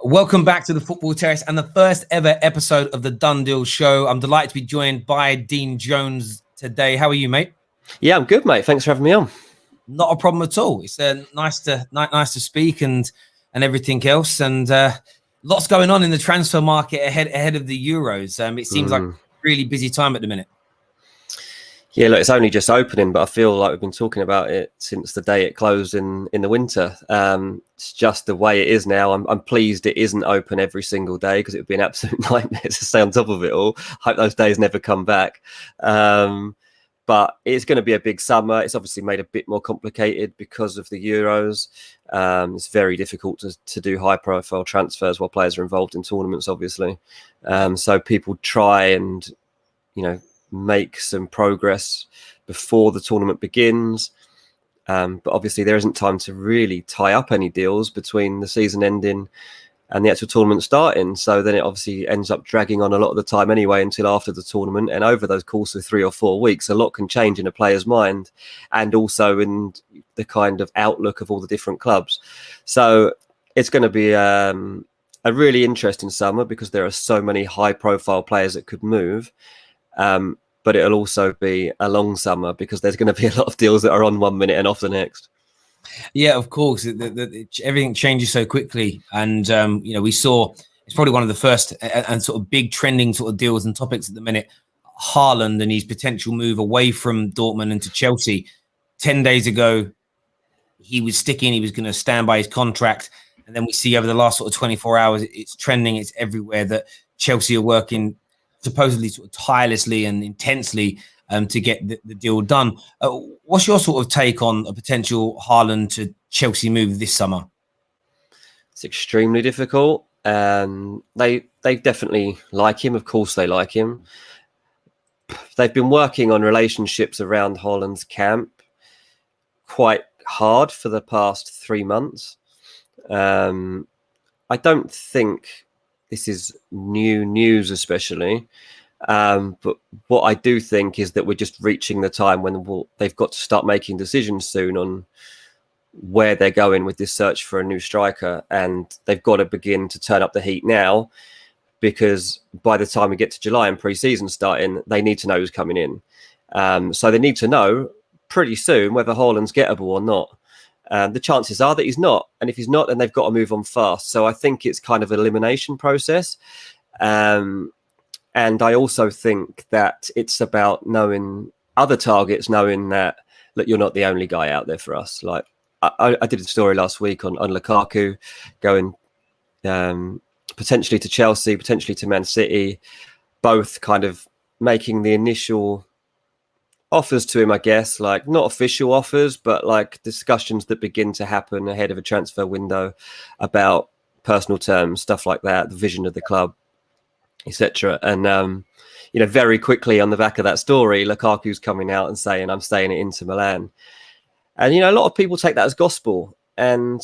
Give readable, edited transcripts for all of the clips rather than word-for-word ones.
Welcome back to the Football Terrace and the first ever episode of the Done Deal Show. I'm delighted to be joined by Dean Jones today. How are you, mate? Yeah, I'm good, mate. Thanks for having me on. Not a problem at all. It's nice to speak and everything else. And lots going on in the transfer market ahead of the Euros. It seems like a really busy time at the minute. Yeah, look, it's only just opening, but I feel like we've been talking about it since the day it closed in the winter. It's just the way it is now. I'm pleased it isn't open every single day because it would be an absolute nightmare to stay on top of it all. Hope those days never come back. But it's going to be a big summer. It's obviously made a bit more complicated because of the Euros. It's very difficult to do high-profile transfers while players are involved in tournaments, obviously. So people try and, make some progress before the tournament begins. But obviously there isn't time to really tie up any deals between the season ending and the actual tournament starting. So then it obviously ends up dragging on a lot of the time anyway until after the tournament. And over those course of 3 or 4 weeks, a lot can change in a player's mind and also in the kind of outlook of all the different clubs. So it's going to be a really interesting summer because there are so many high profile players that could move. But it'll also be a long summer because there's going to be a lot of deals that are on 1 minute and off the next. Yeah, of course. Everything changes so quickly. And, we saw it's probably one of the first and sort of big trending sort of deals and topics at the minute. Haaland and his potential move away from Dortmund into Chelsea. 10 days ago, he was sticking. He was going to stand by his contract. And then we see over the last sort of 24 hours, it's trending. It's everywhere that Chelsea are working supposedly sort of tirelessly and intensely to get the deal done. What's your sort of take on a potential Haaland to Chelsea move this summer? It's extremely difficult. They definitely like him. Of course they like him. They've been working on relationships around Haaland's camp quite hard for the past 3 months. I don't think this is new news, especially. But what I do think is that we're just reaching the time when they've got to start making decisions soon on where they're going with this search for a new striker. And they've got to begin to turn up the heat now because by the time we get to July and pre-season starting, they need to know who's coming in. So they need to know pretty soon whether Haaland's gettable or not. The chances are that he's not. And if he's not, then they've got to move on fast. So I think it's kind of an elimination process. And I also think that it's about knowing other targets, knowing that, look, you're not the only guy out there for us. Like I did a story last week on Lukaku going potentially to Chelsea, potentially to Man City, both kind of making the initial offers to him, I guess, like not official offers, but like discussions that begin to happen ahead of a transfer window about personal terms, stuff like that, the vision of the club, etc. And, very quickly on the back of that story, Lukaku's coming out and saying, I'm staying at Inter Milan. And, a lot of people take that as gospel. And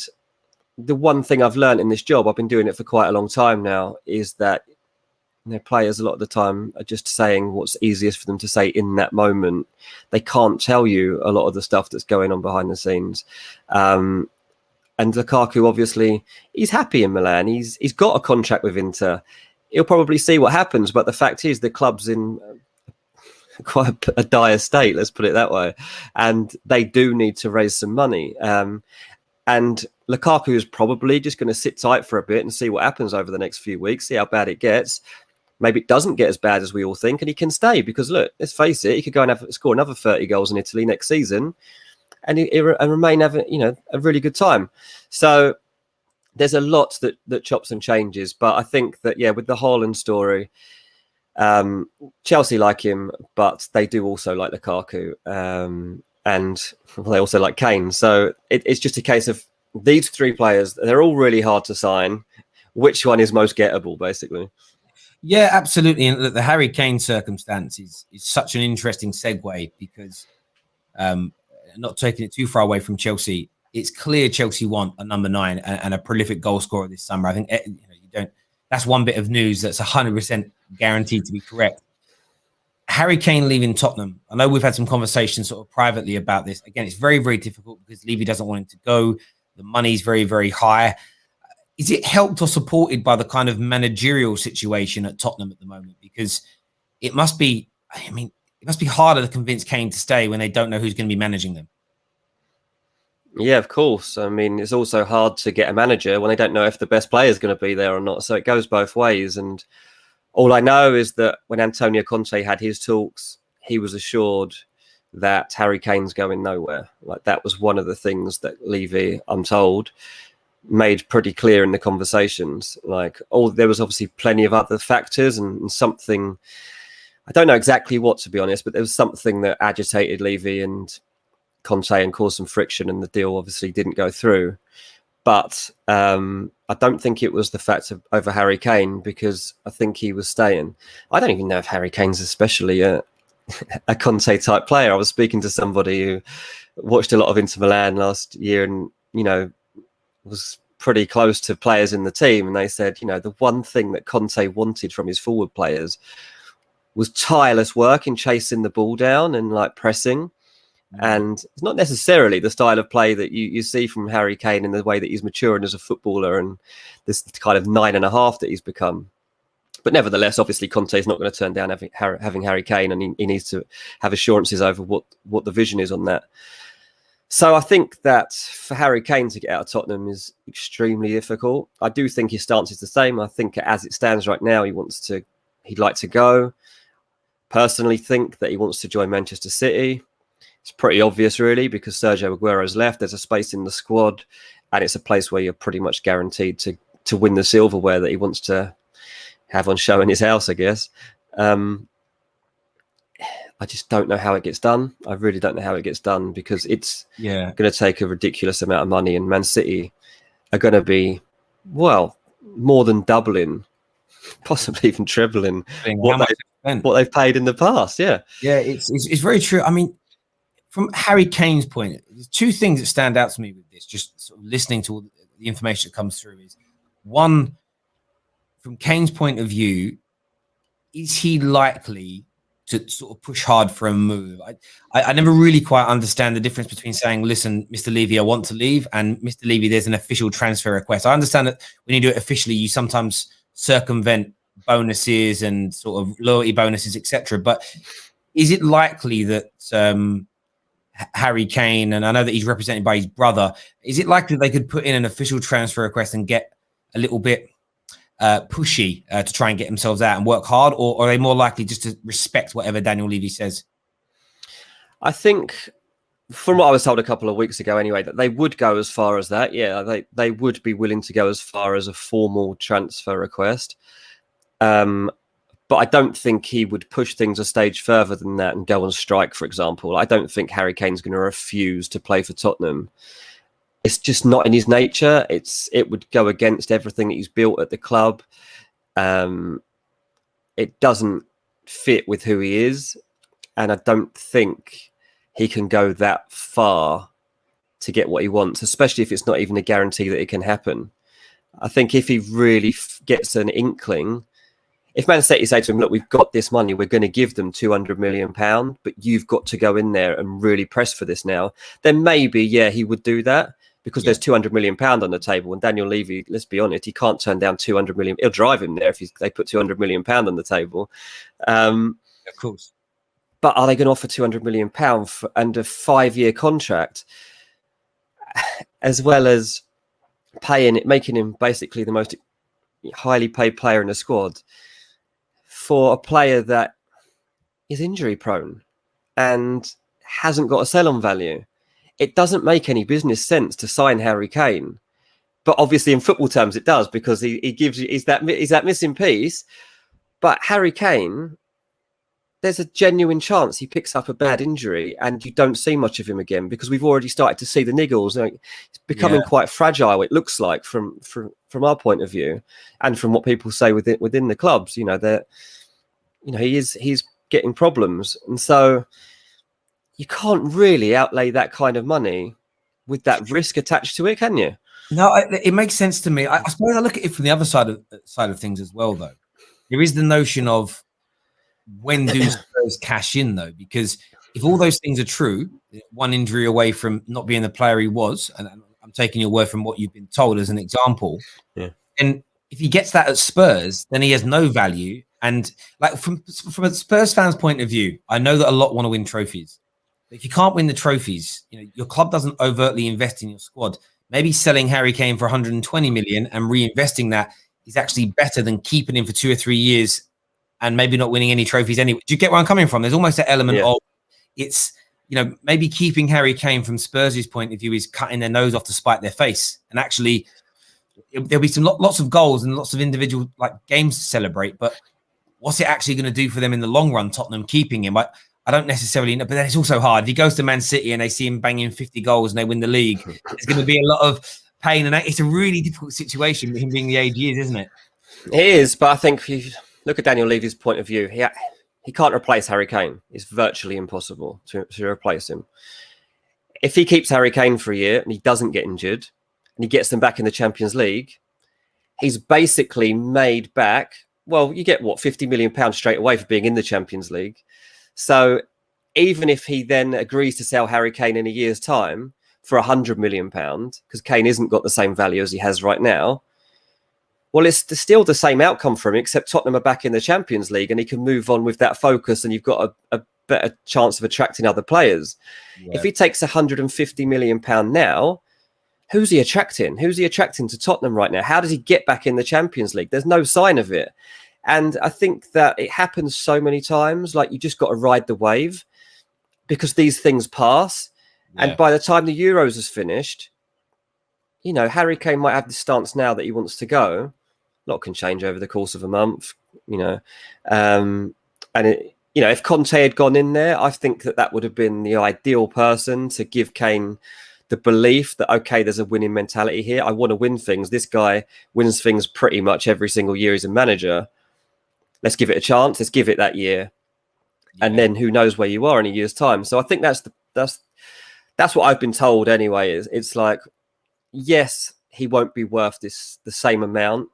the one thing I've learned in this job, I've been doing it for quite a long time now, is that players a lot of the time are just saying what's easiest for them to say in that moment. They can't tell you a lot of the stuff that's going on behind the scenes. And Lukaku, obviously, he's happy in Milan. He's got a contract with Inter. He'll probably see what happens. But the fact is the club's in quite a dire state, let's put it that way. And they do need to raise some money. And Lukaku is probably just going to sit tight for a bit and see what happens over the next few weeks, see how bad it gets. Maybe it doesn't get as bad as we all think, and he can stay because, look, let's face it, he could go and score another 30 goals in Italy next season and remain having, a really good time. So there's a lot that chops and changes. But I think that, with the Haaland story, Chelsea like him, but they do also like Lukaku. And they also like Kane. So it's just a case of these 3 players, they're all really hard to sign. Which one is most gettable, basically? Yeah, absolutely. And the Harry Kane circumstance is such an interesting segue because not taking it too far away from Chelsea, it's clear Chelsea want a number 9 and a prolific goal scorer this summer. I think you don't. That's one bit of news that's 100% guaranteed to be correct. Harry Kane leaving Tottenham. I know we've had some conversations sort of privately about this. Again, it's very, very difficult because Levy doesn't want him to go. The money's very, very high. is it helped or supported by the kind of managerial situation at Tottenham at the moment? Because it must be, I mean, it must be harder to convince Kane to stay when they don't know who's going to be managing them. Yeah, of course. I mean, it's also hard to get a manager when they don't know if the best player is going to be there or not. So it goes both ways. And all I know is that when Antonio Conte had his talks, he was assured that Harry Kane's going nowhere. Like, that was one of the things that Levy, I'm told, made pretty clear in the conversations. Like, there was obviously plenty of other factors and something, I don't know exactly what, to be honest, but there was something that agitated Levy and Conte and caused some friction, and the deal obviously didn't go through. But I don't think it was the fact of over Harry Kane, because I think he was staying. I don't even know if Harry Kane's especially a Conte type player. I was speaking to somebody who watched a lot of Inter Milan last year and, you know, was pretty close to players in the team. And they said, you know, the one thing that Conte wanted from his forward players was tireless work in chasing the ball down and like pressing. And it's not necessarily the style of play that you see from Harry Kane in the way that he's maturing as a footballer and this kind of 9.5 that he's become. But nevertheless, obviously, Conte is not going to turn down having Harry Kane, and he needs to have assurances over what the vision is on that. So I think that for Harry Kane to get out of Tottenham is extremely difficult. I do think his stance is the same. I think as it stands right now, he'd like to go. Personally, think that he wants to join Manchester City. It's pretty obvious, really, because Sergio Aguero's left. There's a space in the squad, and it's a place where you're pretty much guaranteed to win the silverware that he wants to have on show in his house, I guess. I just don't know how it gets done. I really don't know how it gets done, because it's going to take a ridiculous amount of money, and Man City are going to be, well, more than doubling, possibly even trebling what they've paid in the past. Yeah, it's very true. I mean, from Harry Kane's point, there's two things that stand out to me with this, just sort of listening to all the information that comes through, is one, from Kane's point of view, is he likely to sort of push hard for a move? I never really quite understand the difference between saying, listen, Mr. Levy, I want to leave, and Mr. Levy, there's an official transfer request. I understand that when you do it officially, you sometimes circumvent bonuses and sort of loyalty bonuses, etc. But is it likely that Harry Kane, and I know that he's represented by his brother, is it likely they could put in an official transfer request and get a little bit pushy to try and get themselves out and work hard, or are they more likely just to respect whatever Daniel Levy says? I think, from what I was told a couple of weeks ago anyway, that they would go as far as that. Yeah, they would be willing to go as far as a formal transfer request. But I don't think he would push things a stage further than that and go on strike, for example. I don't think Harry Kane's going to refuse to play for Tottenham. It's just not in his nature. It would go against everything that he's built at the club. It doesn't fit with who he is. And I don't think he can go that far to get what he wants, especially if it's not even a guarantee that it can happen. I think if he really gets an inkling, if Man City say to him, look, we've got this money, we're going to give them £200 million, but you've got to go in there and really press for this now, then maybe, yeah, he would do that, because there's £200 million on the table. And Daniel Levy, let's be honest, he can't turn down £200 million. It'll drive him there if they put £200 million on the table. Of course. But are they going to offer £200 million and a 5-year contract, as well as making him basically the most highly paid player in the squad, for a player that is injury prone and hasn't got a sell-on value? It doesn't make any business sense to sign Harry Kane. But obviously in football terms it does, because he gives you, he's that missing piece. But Harry Kane, there's a genuine chance he picks up a bad injury and you don't see much of him again, because we've already started to see the niggles. It's becoming quite fragile, it looks like, from our point of view, and from what people say within the clubs. He's getting problems, and so you can't really outlay that kind of money with that risk attached to it, can you? No, it makes sense to me. I suppose I look at it from the other side of things as well, though. There is the notion of, when do Spurs cash in, though? Because if all those things are true, one injury away from not being the player he was, and I'm taking your word from what you've been told as an example. Yeah. And if he gets that at Spurs, then he has no value. And like from a Spurs fan's point of view, I know that a lot want to win trophies. But if you can't win the trophies, you know, your club doesn't overtly invest in your squad. Maybe selling Harry Kane for 120 million and reinvesting that is actually better than keeping him for 2 or 3 years and maybe not winning any trophies anyway. Do you get where I'm coming from? There's almost an element of it's, you know, maybe keeping Harry Kane from Spurs' point of view is cutting their nose off to spite their face. And actually, there'll be lots of goals and lots of individual like games to celebrate. But what's it actually going to do for them in the long run, Tottenham keeping him? I don't necessarily know, but then it's also hard. If he goes to Man City and they see him banging 50 goals and they win the league, there's going to be a lot of pain. And it's a really difficult situation with him being the age he is, isn't it? It is, but I think if you look at Daniel Levy's point of view, he can't replace Harry Kane. It's virtually impossible to replace him. If he keeps Harry Kane for a year and he doesn't get injured and he gets them back in the Champions League, he's basically made back, well, you get what, £50 million straight away for being in the Champions League. So even if he then agrees to sell Harry Kane in a year's time for £100 million, because Kane isn't got the same value as he has right now, well, it's still the same outcome for him, except Tottenham are back in the Champions League and he can move on with that focus and you've got a better chance of attracting other players. Yeah. If he takes £150 million now, who's he attracting? Who's he attracting to Tottenham right now? How does he get back in the Champions League? There's no sign of it. And I think that it happens so many times, like you just got to ride the wave because these things pass. Yeah. And by the time the Euros is finished, you know, Harry Kane might have the stance now that he wants to go. A lot can change over the course of a month, you know. And, you know, if Conte had gone in there, I think that would have been the ideal person to give Kane the belief that, okay, there's a winning mentality here. I want to win things. This guy wins things pretty much every single year as a manager. Let's give it a chance. Let's give it that year. Yeah. And then who knows where you are in a year's time. So I think that's what I've been told anyway. It's like, yes, he won't be worth the same amount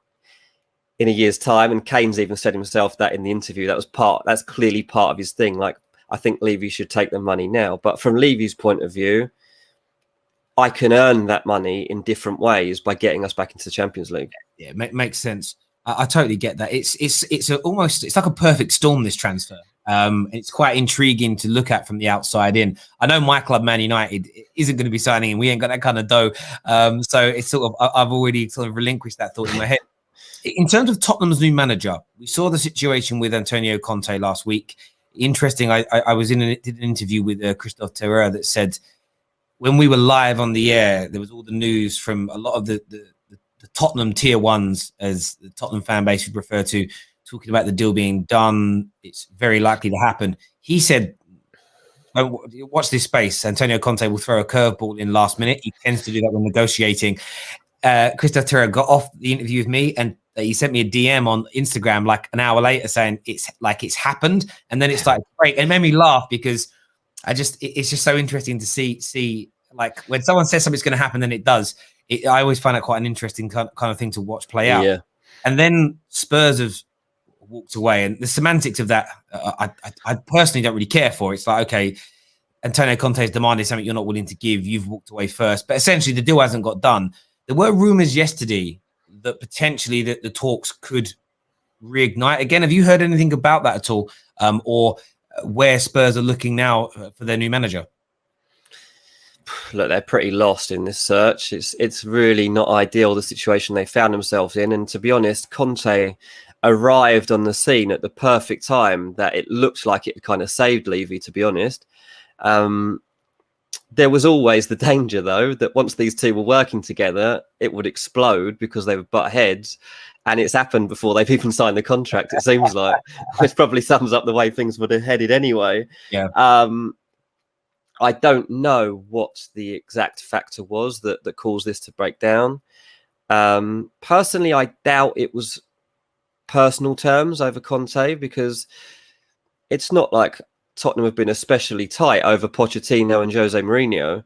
in a year's time. And Kane's even said himself that in the interview. That's clearly part of his thing. Like, I think Levy should take the money now. But from Levy's point of view, I can earn that money in different ways by getting us back into the Champions League. Yeah, makes sense. I totally get that. It's like a perfect storm, this transfer. It's quite intriguing to look at from the outside in. I know my club, Man United, isn't going to be signing him. We ain't got that kind of dough. So it's sort of, I've already sort of relinquished that thought in my head. In terms of Tottenham's new manager, we saw the situation with Antonio Conte last week. Interesting. I was did an interview with Christophe Terreur that said when we were live on the air, there was all the news from a lot of the Tottenham tier ones, as the Tottenham fan base would refer to, talking about the deal being done. It's very likely to happen. He said, watch this space. Antonio Conte will throw a curveball in last minute. He tends to do that when negotiating. Christophe Terreur got off the interview with me and he sent me a DM on Instagram like an hour later saying it's happened. And then it's like, great. It made me laugh because it's just so interesting to see like when someone says something's going to happen, then it does. I always find it quite an interesting kind of thing to watch play out. Yeah. And then Spurs have walked away, and the semantics of that, I personally don't really care for. It's like, okay, Antonio Conte has demanded something you're not willing to give. You've walked away first, but essentially the deal hasn't got done. There were rumours yesterday that potentially the talks could reignite again. Have you heard anything about that at all, or where Spurs are looking now for their new manager? Look, they're pretty lost in this search. It's really not ideal, the situation they found themselves in. And to be honest, Conte arrived on the scene at the perfect time that it looked like it kind of saved Levy, to be honest. There was always the danger, though, that once these two were working together, it would explode because they would butt heads. And it's happened before they've even signed the contract, it seems like. Which probably sums up the way things would have headed anyway. Yeah. I don't know what the exact factor was that caused this to break down. Personally, I doubt it was personal terms over Conte, because it's not like Tottenham have been especially tight over Pochettino and Jose Mourinho.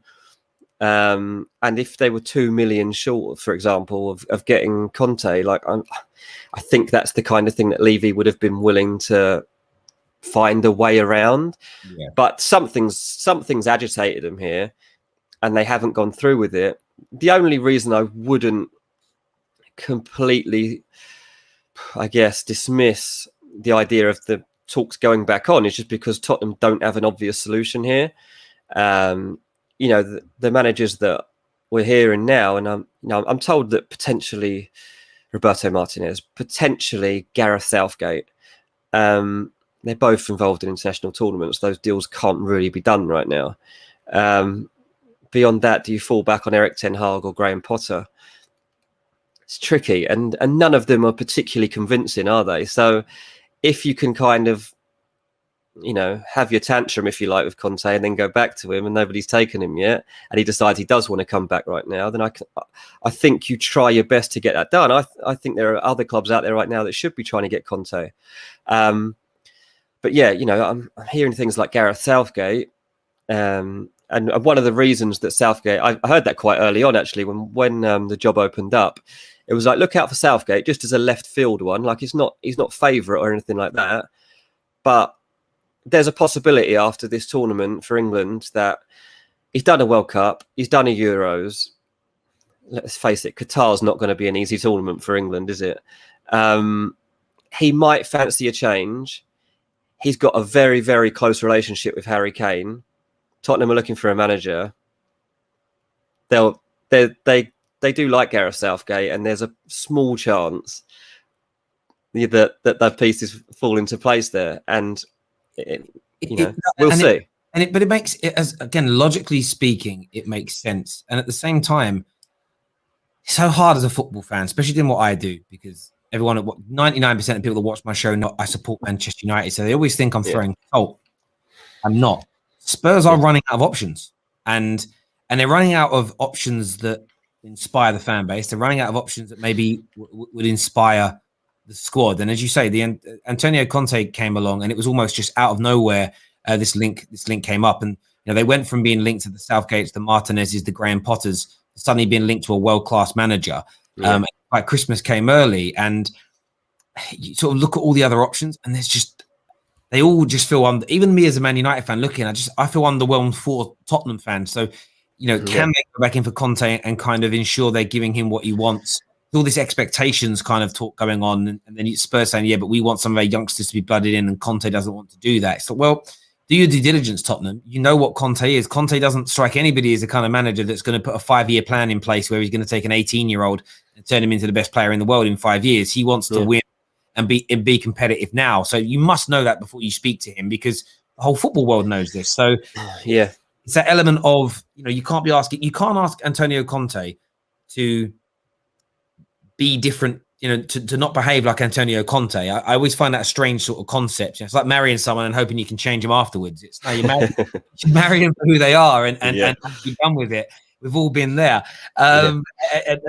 And if they were 2 million short, for example, of getting Conte, like I think that's the kind of thing that Levy would have been willing to find a way around. Yeah. But something's agitated them here, and they haven't gone through with it. the only reason I wouldn't completely, I guess, dismiss the idea of the talks going back on is just because Tottenham don't have an obvious solution here. The managers that we're hearing now, and I'm told that potentially Roberto Martinez, potentially Gareth Southgate. They're both involved in international tournaments. Those deals can't really be done right now. Beyond that, do you fall back on Eric Ten Hag or Graham Potter? It's tricky, and none of them are particularly convincing, are they? So if you can kind of, have your tantrum, if you like, with Conte and then go back to him and nobody's taken him yet, and he decides he does want to come back right now, then I think you try your best to get that done. I think there are other clubs out there right now that should be trying to get Conte. But yeah, I'm hearing things like Gareth Southgate. And one of the reasons that Southgate, I heard that quite early on, actually, when the job opened up. It was like, look out for Southgate, just as a left field one. Like, he's not favourite or anything like that. But there's a possibility after this tournament for England that he's done a World Cup, he's done a Euros. Let's face it, Qatar's not going to be an easy tournament for England, is it? He might fancy a change. He's got a very, very close relationship with Harry Kane. Tottenham are looking for a manager. They do like Gareth Southgate, and there's a small chance that pieces fall into place there. And we'll see. But it makes it, as again, logically speaking, it makes sense. And at the same time, it's so hard as a football fan, especially doing what I do, because 99% of people that watch my show, I support Manchester United, so they always think I'm throwing salt. I'm not. Spurs are running out of options, and they're running out of options that inspire the fan base. They're running out of options that maybe would inspire the squad. And as you say, the Antonio Conte came along, and it was almost just out of nowhere. This link came up, and they went from being linked to the Southgates, the Martinezes, the Graham Potters, to suddenly being linked to a world-class manager. Like Christmas came early, and you sort of look at all the other options, and they all just feel even me as a Man United fan looking, I feel underwhelmed for Tottenham fans. So, can they go back in for Conte and kind of ensure they're giving him what he wants? All this expectations kind of talk going on, and then Spurs saying, but we want some of our youngsters to be blooded in, and Conte doesn't want to do that. So, well, do your due diligence, Tottenham. You know what Conte is. Conte doesn't strike anybody as the kind of manager that's going to put a 5-year plan in place where he's going to take an 18-year-old and turn him into the best player in the world in 5 years. He wants to win and be competitive now. So you must know that before you speak to him, because the whole football world knows this. So it's that element of, you can't ask Antonio Conte to be different, to not behave like Antonio Conte. I always find that a strange sort of concept. It's like marrying someone and hoping you can change them afterwards. It's no, you marry them for who they are and be done with it. We've all been there, and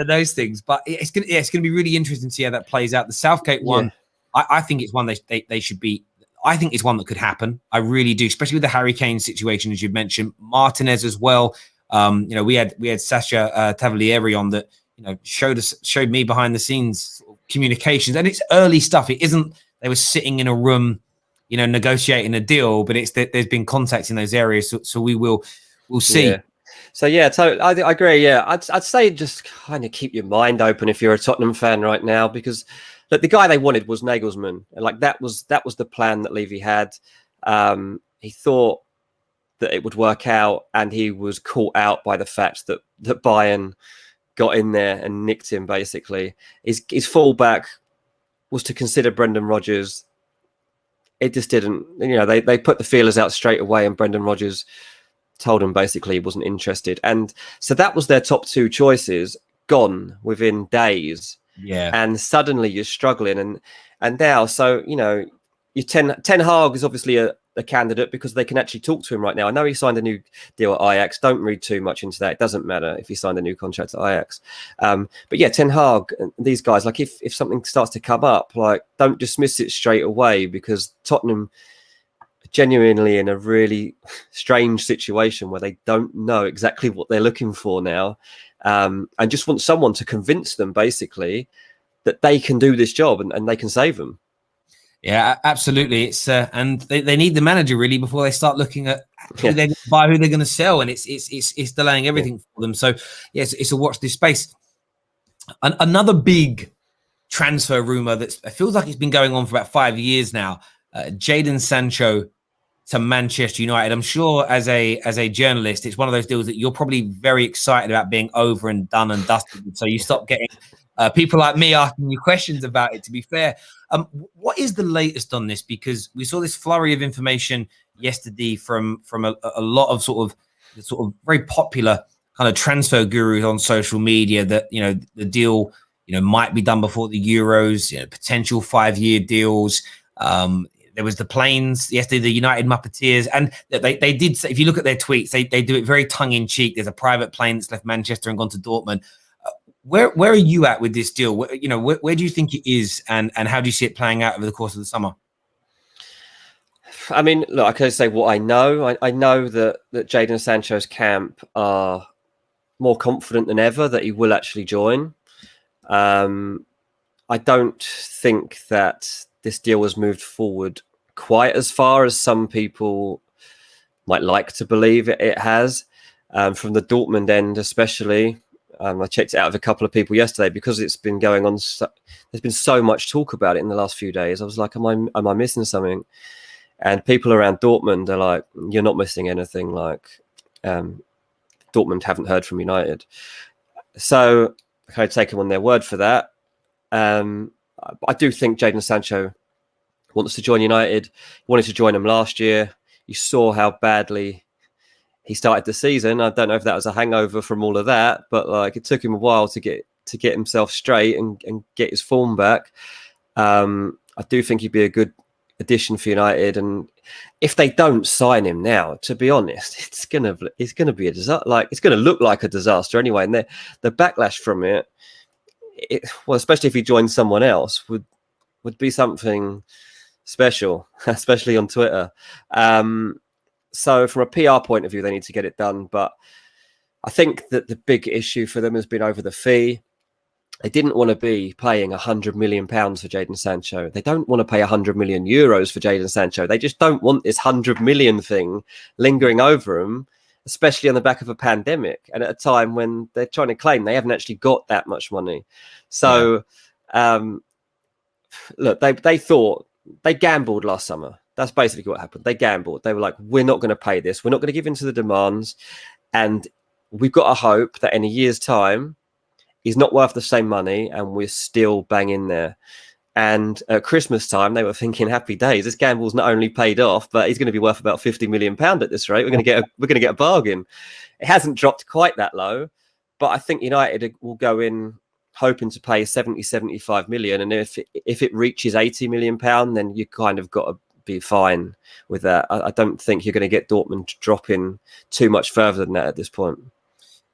those things. But it's gonna be really interesting to see how that plays out. The Southgate one, I think it's one they should be. I think it's one that could happen. I really do, especially with the Harry Kane situation, as you've mentioned. Martinez as well. We had Sasha Tavolieri on that. Showed me behind the scenes communications, and it's early stuff. It isn't they were sitting in a room, negotiating a deal, but it's that there's been contacts in those areas. So we'll see. Yeah. So I agree. Yeah, I'd say just kind of keep your mind open if you're a Tottenham fan right now, because the guy they wanted was Nagelsmann, and that was the plan that Levy had. He thought that it would work out, and he was caught out by the fact that Bayern got in there and nicked him. Basically, his fallback was to consider Brendan Rodgers. It just didn't. They put the feelers out straight away, and Brendan Rodgers told him basically he wasn't interested. And so that was their top two choices gone within days. Yeah. And suddenly you're struggling. And now, so, your Ten Hag is obviously a candidate because they can actually talk to him right now. I know he signed a new deal at Ajax. Don't read too much into that. It doesn't matter if he signed a new contract at Ajax. But yeah, Ten Hag, these guys, if something starts to come up, don't dismiss it straight away, because Tottenham genuinely in a really strange situation where they don't know exactly what they're looking for now, and just want someone to convince them basically that they can do this job and they can save them. Yeah, absolutely. It's and they need the manager really before they start looking at who Yeah. they're going to buy, who they're going to sell, and it's delaying everything for them. So yes, it's a watch this space. Another big transfer rumor that feels like it's been going on for about 5 years now. Jadon Sancho to Manchester United. I'm sure as a journalist, it's one of those deals that you're probably very excited about being over and done and dusted. So you stop getting people like me asking you questions about it, to be fair. What is the latest on this? Because we saw this flurry of information yesterday from a lot of sort of very popular kind of transfer gurus on social media that, you know, the deal, you know, might be done before the Euros, you know, potential 5-year deals. There was the planes yesterday, the United Muppeteers, and they did say, if you look at their tweets, they do it very tongue in cheek. There's a private plane that's left Manchester and gone to Dortmund. Where are you at with this deal? Where do you think it is, and how do you see it playing out over the course of the summer? I mean, look, I can say what I know. I know that Jadon Sancho's camp are more confident than ever that he will actually join. I don't think that this deal was moved forward quite as far as some people might like to believe it has. From the Dortmund end, especially, I checked it out with a couple of people yesterday because it's been going on. There's been so much talk about it in the last few days. I was like, am I missing something? And people around Dortmund are like, you're not missing anything. Like, Dortmund haven't heard from United. So I take them on their word for that. I do think Jadon Sancho wants to join United. He wanted to join them last year. You saw how badly he started the season. I don't know if that was a hangover from all of that, but like it took him a while to get himself straight and get his form back. I do think he'd be a good addition for United, and if they don't sign him now, to be honest, it's gonna be a disaster. Like it's gonna look like a disaster anyway, and the backlash from it, well, especially if he joins someone else, would be something special, especially on Twitter. So from a PR point of view, they need to get it done. But I think that the big issue for them has been over the fee. They didn't want to be paying £100 million for Jadon Sancho. They don't want to pay €100 million for Jadon Sancho. They just don't want this 100 million thing lingering over them, especially on the back of a pandemic and at a time when they're trying to claim they haven't actually got that much money. So, look, they thought they gambled last summer. That's basically what happened. They gambled. They were like, we're not going to pay this. We're not going to give in to the demands. And we've got to hope that in a year's time, he's not worth the same money and we're still bang in there. And at Christmas time, they were thinking, happy days. This gamble's not only paid off, but he's going to be worth about £50 million at this rate. We're going to get a bargain. It hasn't dropped quite that low, but I think United will go in hoping to pay 75 million. And if it reaches £80 million, then you kind of got to be fine with that. I don't think you're going to get Dortmund dropping too much further than that at this point.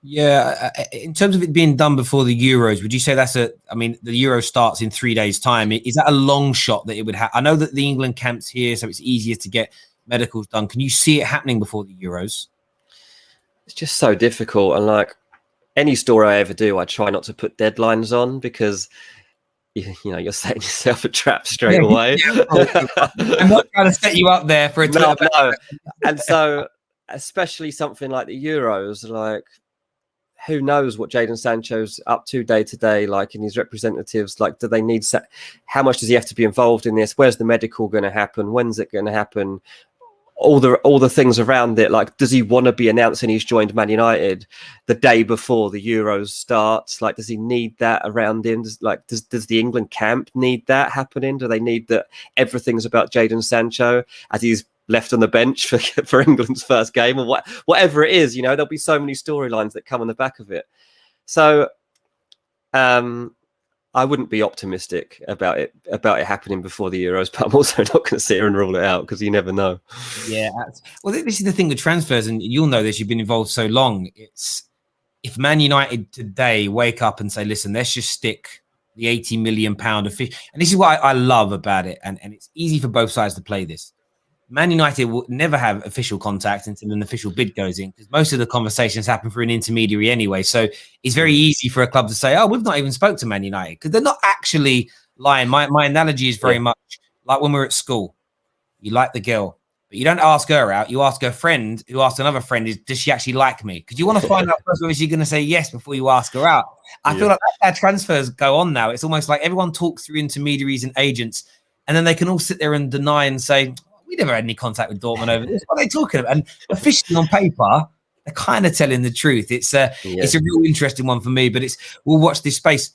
Yeah, in terms of it being done before the Euros, would you say the Euro starts in 3 days' time. Is that a long shot that it would have? I know that the England camp's here, so it's easier to get medicals done. Can you see it happening before the Euros? It's just so difficult. And like any story I ever do, I try not to put deadlines on because, you know, you're setting yourself a trap straight away. I'm not trying to set you up there for a no. And so, especially something like the Euros, like, who knows what Jadon Sancho's up to day to day, like in his representatives, like, do they need, how much does he have to be involved in this? Where's the medical going to happen? When's it going to happen? All the things around it. Like, does he want to be announcing he's joined Man United the day before the Euros starts? Like, does he need that around him? Does the England camp need that happening? Do they need that everything's about Jadon Sancho as he's left on the bench for England's first game, or whatever it is? You know, there'll be so many storylines that come on the back of it. So I wouldn't be optimistic about it happening before the Euros, but I'm also not going to sit here and rule it out because you never know. Yeah, well, this is the thing with transfers, and you'll know this. You've been involved so long. It's if Man United today wake up and say, "Listen, let's just stick the £80 million of fee," and this is what I love about it, and it's easy for both sides to play this. Man United will never have official contact until an official bid goes in, because most of the conversations happen through an intermediary anyway. So it's very easy for a club to say, "Oh, we've not even spoke to Man United," because they're not actually lying. My analogy is very much like when we're at school, you like the girl, but you don't ask her out. You ask her friend, who asks another friend, does she actually like me? Because you want to find out first whether she's going to say yes before you ask her out. I feel like that's how transfers go on now. It's almost like everyone talks through intermediaries and agents, and then they can all sit there and deny and say, we never had any contact with Dortmund over this. What are they talking about? And officially on paper, they're kind of telling the truth. It's a real interesting one for me, but we'll watch this space.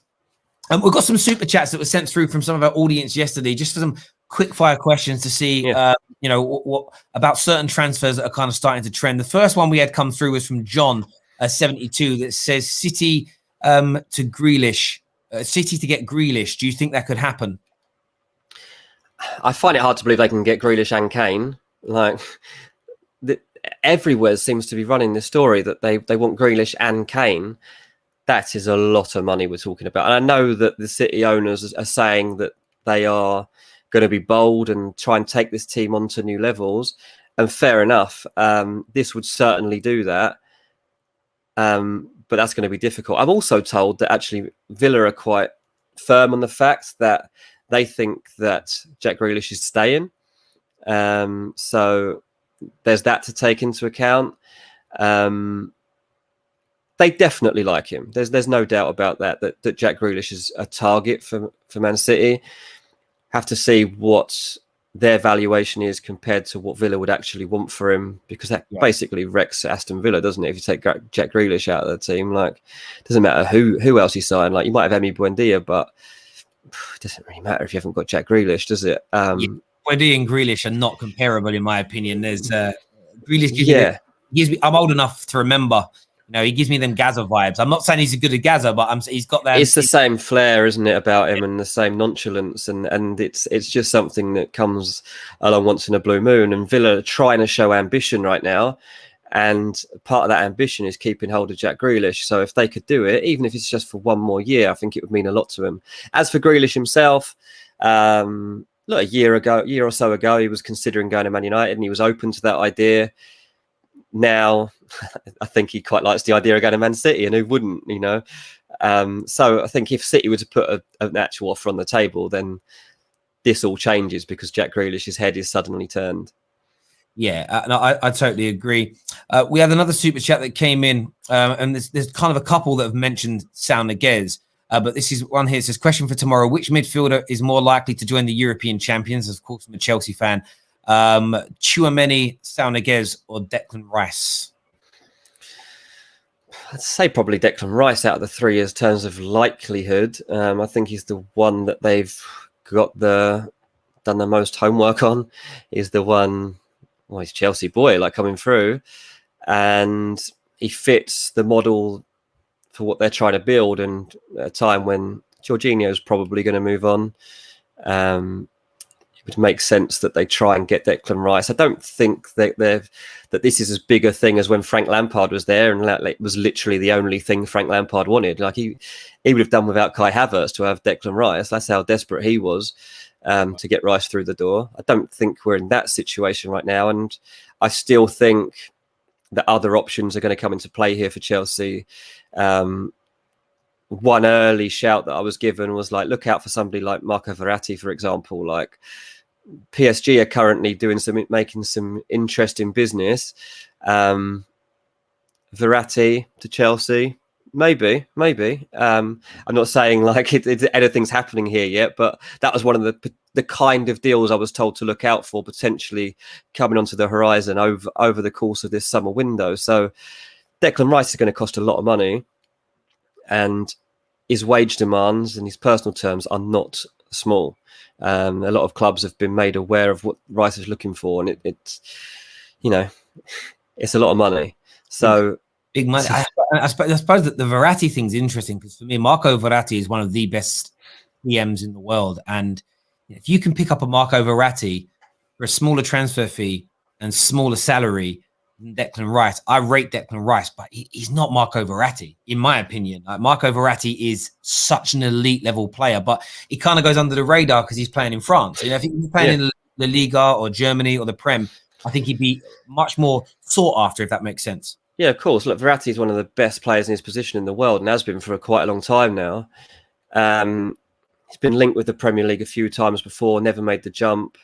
We've got some super chats that were sent through from some of our audience yesterday, just for some quick fire questions to see, what about certain transfers that are kind of starting to trend. The first one we had come through was from John 72 that says City to Grealish, City to get Grealish. Do you think that could happen? I find it hard to believe they can get Grealish and Kane. Like everywhere seems to be running the story that they want Grealish and Kane. That is a lot of money we're talking about. And I know that the City owners are saying that they are going to be bold and try and take this team onto new levels. And fair enough. This would certainly do that. But that's going to be difficult. I'm also told that actually Villa are quite firm on the fact that they think that Jack Grealish is staying. So there's that to take into account. They definitely like him. There's no doubt about that Jack Grealish is a target for Man City. Have to see what their valuation is compared to what Villa would actually want for him, because that basically wrecks Aston Villa, doesn't it? If you take Jack Grealish out of the team, like, it doesn't matter who else you sign. Like, you might have Emi Buendia, but it doesn't really matter if you haven't got Jack Grealish, does it? Buendia and Grealish are not comparable, in my opinion. There's Grealish. Gives me. I'm old enough to remember. He gives me them Gaza vibes. I'm not saying he's as good as Gaza, but he's got that. It's the same flair, isn't it, about him, and the same nonchalance, and it's just something that comes along once in a blue moon. And Villa are trying to show ambition right now, and part of that ambition is keeping hold of Jack Grealish. So if they could do it, even if it's just for one more year, I think it would mean a lot to him. As for Grealish himself, a year or so ago, he was considering going to Man United, and he was open to that idea. Now, I think he quite likes the idea of going to Man City, and who wouldn't, So I think if City were to put an actual offer on the table, then this all changes, because Jack Grealish's head is suddenly turned. Yeah, no, I totally agree. We had another super chat that came in, and there's kind of a couple that have mentioned Sao Niguez. But this is one here. It says, question for tomorrow: which midfielder is more likely to join the European champions? Of course, I'm a Chelsea fan. Tchouaméni, Sao Niguez, or Declan Rice? I'd say probably Declan Rice out of the three in terms of likelihood. I think he's the one that they've done the most homework on. He's the one. Well, he's Chelsea boy, like, coming through, and he fits the model for what they're trying to build. And at a time when Jorginho is probably going to move on, it would make sense that they try and get Declan Rice. I don't think that this is as big a thing as when Frank Lampard was there, and it was literally the only thing Frank Lampard wanted. Like, he would have done without Kai Havertz to have Declan Rice. That's how desperate he was to get Rice through the door. I don't think we're in that situation right now, and I still think that other options are going to come into play here for Chelsea. One early shout that I was given was, like, look out for somebody like Marco Verratti, for example. Like, PSG are currently making some interesting business. Verratti to Chelsea, maybe. I'm not saying like anything's happening here yet, but that was one of the kind of deals I was told to look out for, potentially coming onto the horizon over the course of this summer window. So Declan Rice is going to cost a lot of money, and his wage demands and his personal terms are not small. A lot of clubs have been made aware of what Rice is looking for, and it's a lot of money. So big money. I suppose that the Verratti thing's interesting, because for me, Marco Verratti is one of the best PMs in the world, and if you can pick up a Marco Verratti for a smaller transfer fee and smaller salary than Declan Rice, I rate Declan Rice, but he's not Marco Verratti, in my opinion. Like, Marco Verratti is such an elite level player, but he kind of goes under the radar because he's playing in France. If he was playing in the Liga or Germany or the Prem, I think he'd be much more sought after, if that makes sense. Yeah, of course. Look, Verratti is one of the best players in his position in the world, and has been for quite a long time now. He's been linked with the Premier League a few times before, never made the jump.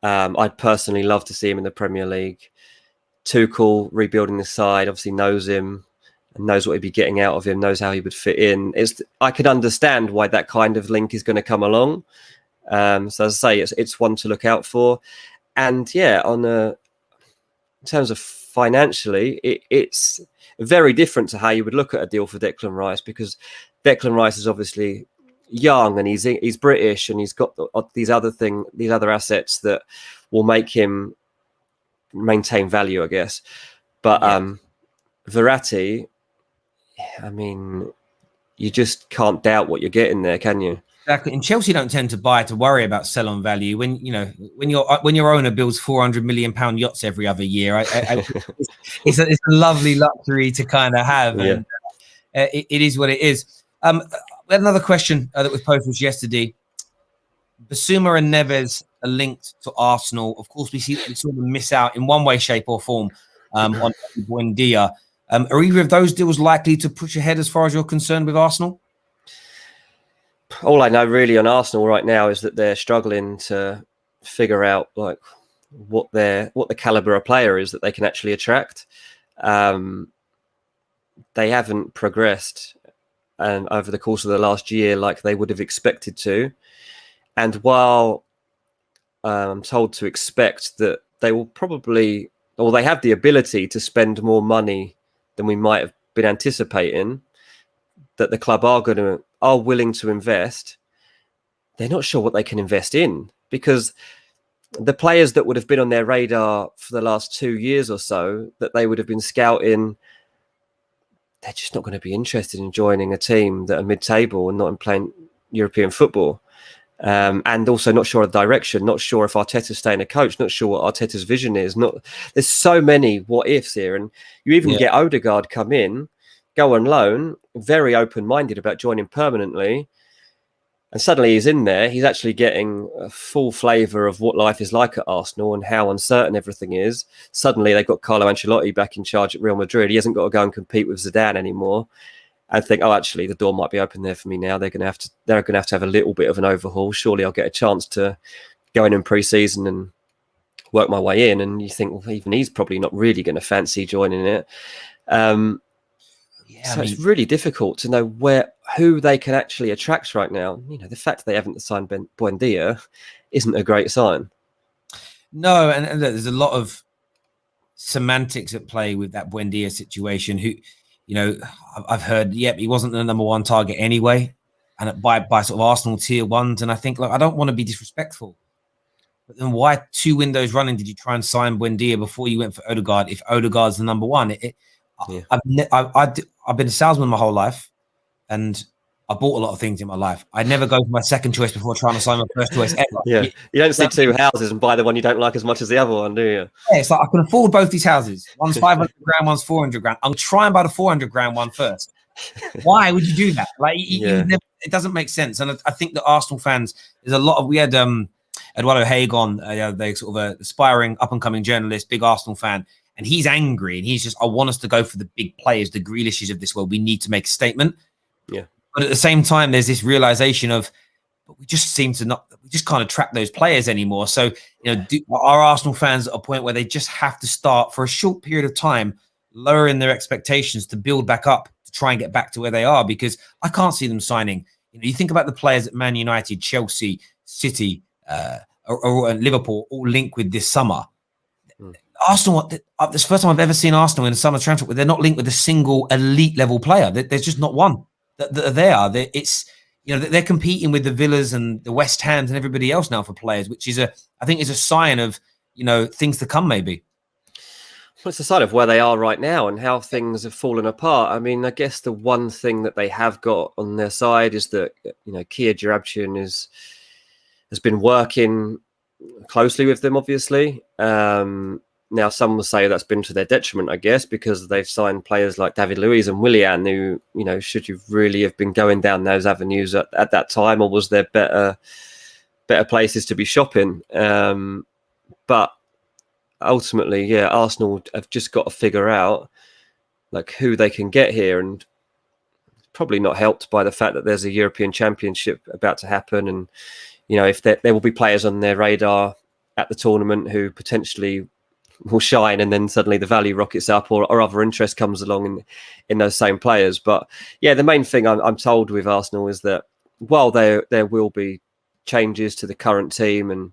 I'd personally love to see him in the Premier League. Tuchel, rebuilding the side, obviously knows him and knows what he'd be getting out of him, knows how he would fit in. I could understand why that kind of link is going to come along. So as I say, it's one to look out for. And yeah, in terms of financially, it's very different to how you would look at a deal for Declan Rice, because Declan Rice is obviously young and he's British and he's got these other assets that will make him maintain value, I guess. But Verratti, I mean, you just can't doubt what you're getting there, can you? Exactly. And Chelsea don't tend to worry about sell on value. When your owner builds £400 million yachts every other year, it's a lovely luxury to kind of have. Yeah. And it is what it is. We had another question that was posted yesterday. Bissouma and Neves are linked to Arsenal. Of course, we saw them miss out in one way, shape, or form on Buendia. Are either of those deals likely to push ahead as far as you're concerned with Arsenal? All I know really on Arsenal right now is that they're struggling to figure out like what the caliber of player is that they can actually attract. They haven't progressed over the course of the last year like they would have expected to. And while I'm told to expect that they will probably, or they have the ability to spend more money than we might have been anticipating, that the club are willing to invest, they're not sure what they can invest in, because the players that would have been on their radar for the last 2 years or so that they would have been scouting, they're just not going to be interested in joining a team that are mid-table and not in playing European football. And also not sure of the direction, not sure if Arteta's staying a coach, not sure what Arteta's vision is. There's so many what ifs here. And you even get Odegaard come in, go on loan, very open-minded about joining permanently. And suddenly he's in there. He's actually getting a full flavour of what life is like at Arsenal and how uncertain everything is. Suddenly they've got Carlo Ancelotti back in charge at Real Madrid. He hasn't got to go and compete with Zidane anymore. And think, oh, actually, the door might be open there for me now. They're going to have a little bit of an overhaul. Surely I'll get a chance to go in pre-season and work my way in. And you think, well, even he's probably not really going to fancy joining it. It's really difficult to know who they can actually attract right now. You know, the fact that they haven't signed Buendia isn't a great sign. No, and there's a lot of semantics at play with that Buendia situation. Who, you know, I've heard, he wasn't the number one target anyway, and by sort of Arsenal tier ones. And I think, I don't want to be disrespectful, but then why 2 windows running did you try and sign Buendia before you went for Odegaard? If Odegaard's the number one, I've been a salesman my whole life, and I bought a lot of things in my life. I never go for my second choice before trying to sign my first choice ever. Yeah, you don't see 2 houses and buy the one you don't like as much as the other one, do you? Yeah, it's like I can afford both these houses. One's 500 grand, one's 400 grand. I'll try and buy the 400 grand one first. Why would you do that? It doesn't make sense. And I think that Arsenal fans, there's a lot of, we had Eduardo Haig on, they sort of aspiring up and coming journalist, big Arsenal fan. And he's angry, and he's just, I want us to go for the big players, the Grealishes of this world. We need to make a statement. Yeah. But at the same time, there's this realization of, but we just can't attract those players anymore. So, are Arsenal fans at a point where they just have to start for a short period of time, lowering their expectations to build back up, to try and get back to where they are? Because I can't see them signing. You think about the players at Man United, Chelsea, City, or Liverpool, all linked with this summer. Arsenal, this is the first time I've ever seen Arsenal in a summer transfer where they're not linked with a single elite level player. There's just not one that are there. They're competing with the Villas and the West Hams and everybody else now for players, which is I think is a sign of things to come. Maybe. Well, it's a sign of where they are right now and how things have fallen apart. I mean, I guess the one thing that they have got on their side is that Kia Jarabchian has been working closely with them, obviously. Now, some will say that's been to their detriment, I guess, because they've signed players like David Luiz and Willian, who, should you really have been going down those avenues at that time, or was there better places to be shopping? But ultimately, Arsenal have just got to figure out who they can get here, and probably not helped by the fact that there's a European Championship about to happen, and if there will be players on their radar at the tournament who potentially will shine, and then suddenly the value rockets up, or other interest comes along in those same players. But yeah, the main thing I'm told with Arsenal is that while there will be changes to the current team, and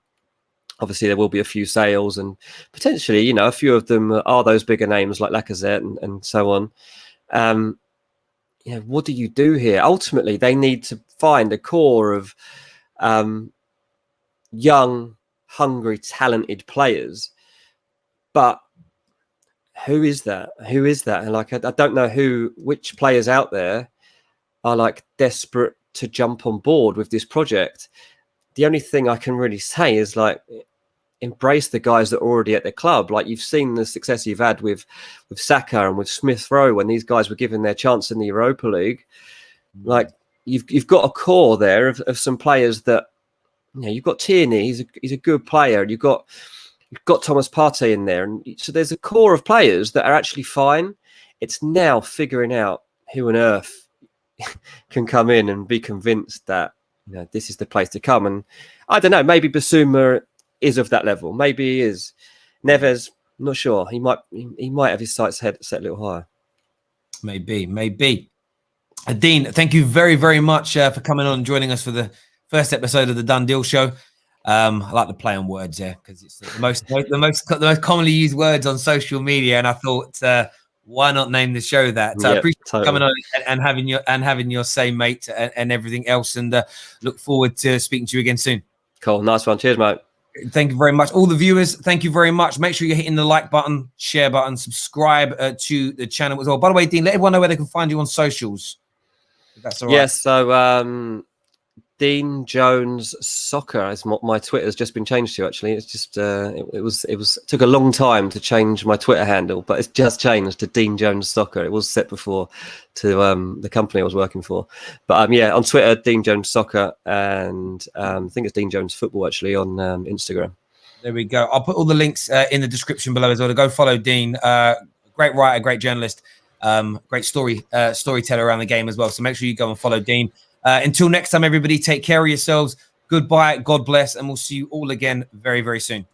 obviously there will be a few sales, and potentially a few of them are those bigger names like Lacazette and so on. What do you do here? Ultimately, they need to find a core of young, hungry, talented players. But who is that? And like, I don't know which players out there are like desperate to jump on board with this project. The only thing I can really say is like, embrace the guys that are already at the club. Like, you've seen the success you've had with Saka and with Smith Rowe when these guys were given their chance in the Europa League. Like, you've got a core there of some players that, you've got Tierney, he's a good player, and you've got Thomas Partey in there, and so there's a core of players that are actually fine. It's now figuring out who on earth can come in and be convinced that this is the place to come. And I don't know, maybe Bissouma is of that level. Maybe he is. Neves, I'm not sure. He might have his sights set a little higher. Maybe. Dean, thank you very, very much for coming on and joining us for the first episode of the Done Deal Show. I like the play on words there because it's the most commonly used words on social media, and I thought, why not name the show that? So I appreciate you coming on and having your say, mate, and everything else, and look forward to speaking to you again soon. Cool, nice one. Cheers, mate. Thank you very much. All the viewers, thank you very much. Make sure you're hitting the like button, share button, subscribe to the channel as well. By the way, Dean, let everyone know where they can find you on socials. If that's all right. Yes, so Dean Jones Soccer is my Twitter has just been changed to. Actually, it's just it took a long time to change my Twitter handle, but it's just changed to Dean Jones Soccer. It was set before to the company I was working for, but yeah, on Twitter, Dean Jones Soccer, and I think it's Dean Jones Football actually on Instagram. There we go. I'll put all the links in the description below as well to go follow Dean. Great writer, great journalist, great storyteller around the game as well. So make sure you go and follow Dean. Until next time, everybody, take care of yourselves. Goodbye, God bless, and we'll see you all again very, very soon.